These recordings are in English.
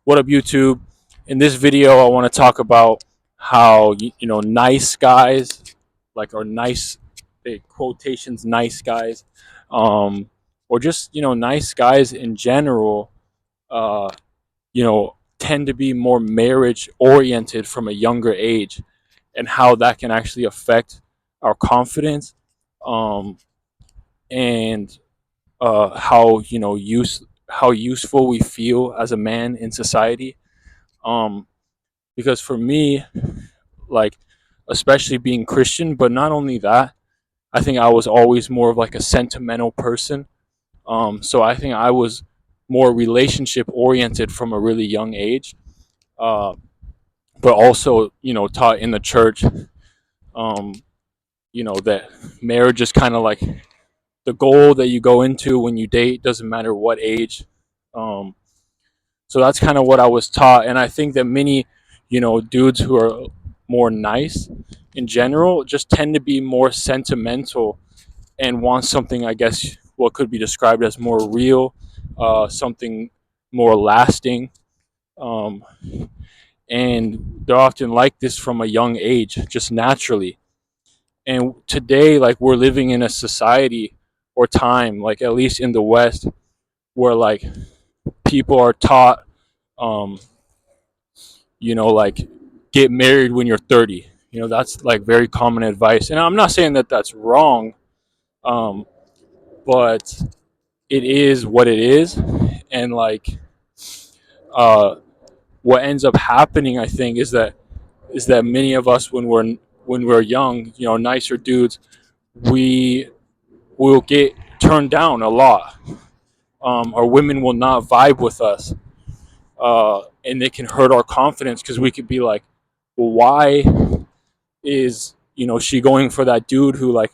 What up, YouTube? In this video, I want to talk about how nice guys, like or nice, quotations, nice guys, um, or just nice guys in general, tend to be more marriage oriented from a younger age, and how that can actually affect our confidence, um, and how how useful we feel as a man in society. Um, because for me, like, especially being Christian, but not only that, I think I was always more of like a sentimental person. So I think I was more relationship oriented from a really young age, uh, but also taught in the church, um, that marriage is kind of like the goal that you go into when you date. Doesn't matter what age. Um, so that's kind of what I was taught, and I think that many dudes who are more nice in general just tend to be more sentimental and want something, I guess, what could be described as more real, something more lasting. Um, and they're often like this from a young age, just naturally. And today, like, we're living in a society or time, like at least in the West, where like people are taught, um, like, get married when you're 30. That's like very common advice. And I'm not saying that that's wrong, um, but it is what it is. And like, uh, what ends up happening, I think, is that many of us, when we're young, nicer dudes, we will get turned down a lot. Our women will not vibe with us, and it can hurt our confidence because we could be like, well, why is she going for that dude who like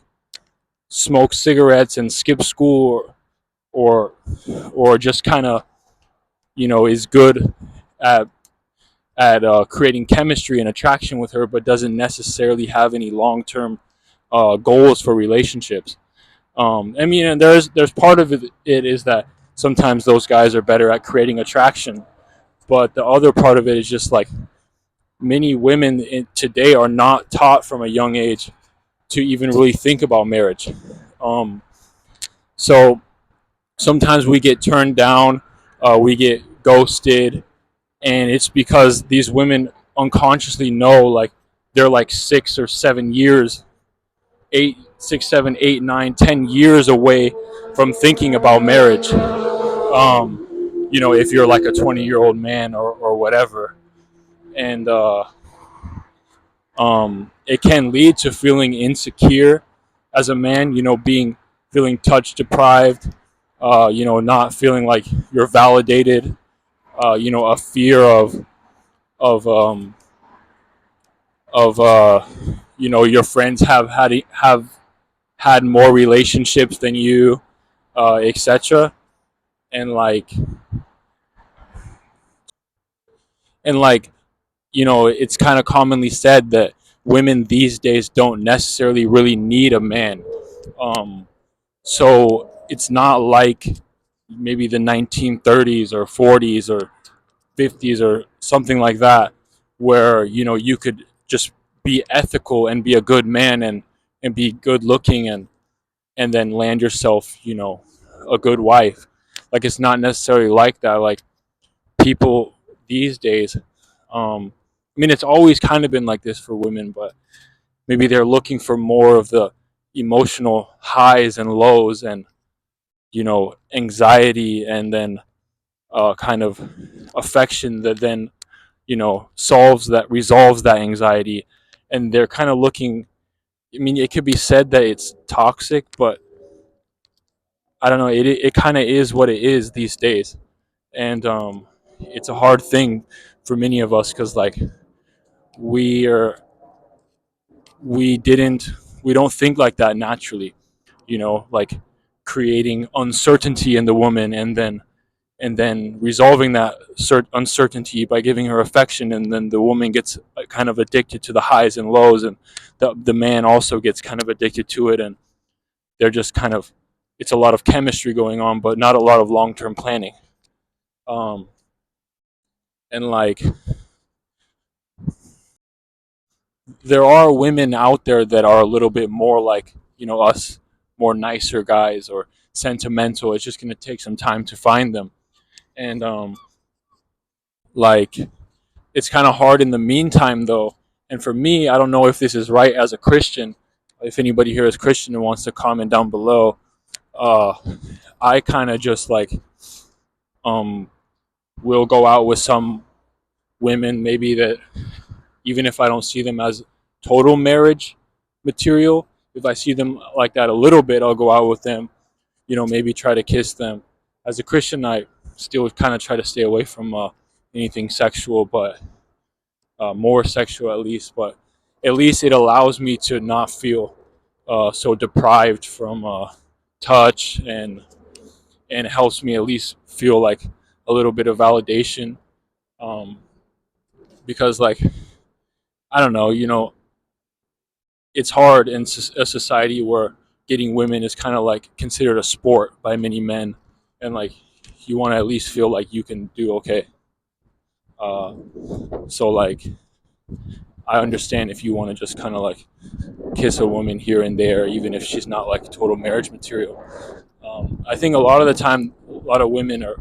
smokes cigarettes and skips school, or or just kind of is good at creating chemistry and attraction with her, but doesn't necessarily have any long term goals for relationships. I mean, and there's part of it is that sometimes those guys are better at creating attraction, but the other part of it is just like many women today are not taught from a young age to even really think about marriage. Um, so sometimes we get turned down, we get ghosted, and it's because these women unconsciously know, like, they're like 6 or 7 years, 8, 6, 7, 8, 9, 10 years away from thinking about marriage. If you're like a 20-year-old man or whatever, and it can lead to feeling insecure as a man. Being feeling touch deprived. Not feeling like you're validated. A fear of of your friends have had more relationships than you, etc. And like it's kind of commonly said that women these days don't necessarily really need a man. Um, so it's not like maybe the 1930s or 40s or 50s or something like that, where you could just be ethical and be a good man, and be good looking, and then land yourself a good wife. Like, it's not necessarily like that. Like, people these days, I mean, it's always kind of been like this for women, but maybe they're looking for more of the emotional highs and lows, and anxiety, and then kind of affection that then resolves that anxiety. And they're kind of looking, I mean, it could be said that it's toxic, but I don't know, it kind of is what it is these days. And it's a hard thing for many of us, because like we are we didn't we don't think like that naturally, like creating uncertainty in the woman, and then resolving that uncertainty by giving her affection, and then the woman gets kind of addicted to the highs and lows, and the man also gets kind of addicted to it, and they're just kind of, it's a lot of chemistry going on, but not a lot of long-term planning. um, And like, there are women out there that are a little bit more like, us, more nicer guys or sentimental. It's just going to take some time to find them. And like, it's kind of hard in the meantime though. And for me, I don't know if this is right as a Christian. If anybody here is Christian and wants to comment down below, uh, I kind of just like, um, will go out with some women maybe that, even if I don't see them as total marriage material, if I see them like that a little bit, I'll go out with them. Maybe try to kiss them. As a Christian, I still kind of try to stay away from anything sexual, but more sexual at least. But at least it allows me to not feel so deprived from touch, and helps me at least feel like a little bit of validation. Um, because like, I don't know, it's hard in a society where getting women is kind of like considered a sport by many men, and like, you want to at least feel like you can do okay. Uh, so like, I understand if you want to just kind of like kiss a woman here and there, even if she's not like total marriage material. I think a lot of the time, a lot of women are,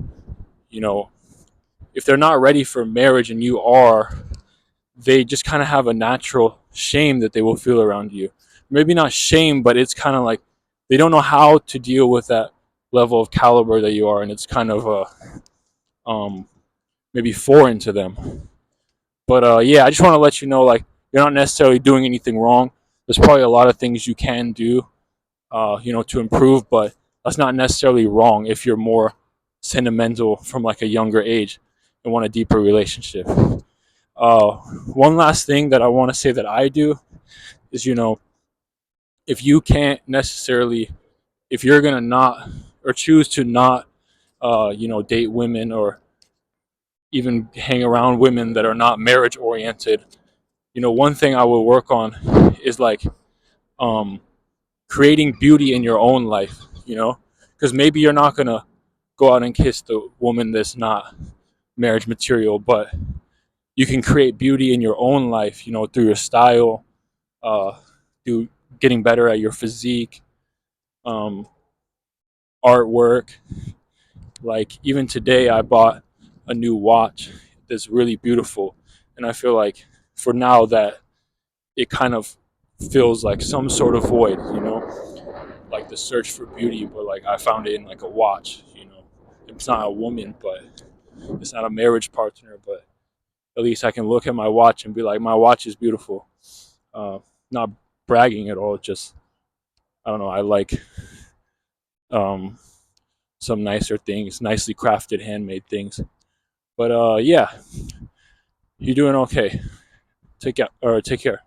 you know, if they're not ready for marriage and you are, they just kind of have a natural shame that they will feel around you. Maybe not shame, but it's kind of like they don't know how to deal with that level of caliber that you are, and it's kind of maybe foreign to them. But yeah, I just want to let you know, like, you're not necessarily doing anything wrong. There's probably a lot of things you can do, to improve, but that's not necessarily wrong if you're more sentimental from like a younger age and want a deeper relationship. One last thing that I want to say that I do is, if you can't necessarily, if you're gonna not, or choose to not, date women or even hang around women that are not marriage oriented, one thing I will work on is like, um, creating beauty in your own life. Because maybe you're not gonna go out and kiss the woman that's not marriage material, but you can create beauty in your own life, through your style, uh, through getting better at your physique, um, artwork. Like, even today, I bought a new watch that's really beautiful, and I feel like for now that it kind of feels like some sort of void, like the search for beauty, but like I found it in like a watch. It's not a woman, but it's not a marriage partner, but at least I can look at my watch and be like, my watch is beautiful. Not bragging at all, just, I don't know, I like, um, some nicer things, nicely crafted, handmade things. But yeah, you're doing okay. Take care.